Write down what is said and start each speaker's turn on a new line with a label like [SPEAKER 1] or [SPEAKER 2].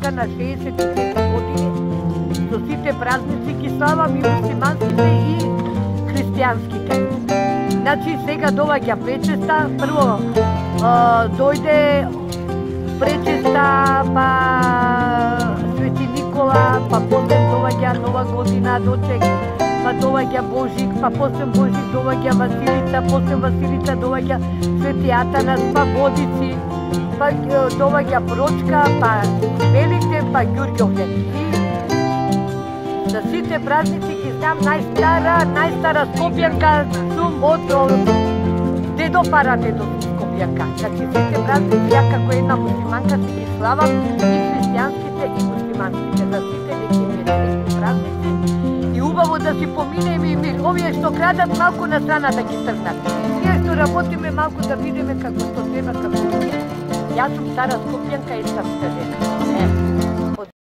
[SPEAKER 1] театар на 64 години. Со сите празници ги славам и муслиманските и христијанските. Значи сега доаѓа пречеста, прво дојде пречеста, па Свети Никола, па после доаѓа Нова година, дочек, па доаѓа Божик, па после Божик доаѓа Василица, после Василица доаѓа Свети Атанас, па Водици, па доаѓа Прочка, па Великден, па Ѓурѓовден. За сите празници ги знам најстара Скопјанка сум од дедо Парадедо Скопјанка. Значи сите празници, ја како една муслиманка си ги славам и христијанските и муслиманските. За сите неки празници и убаво да си поминеме и ми овие што крадат малку на страна да ги тргнат. Ние што работиме малку да видиме како што треба, како ние. Јас сум стара Скопјанка и сам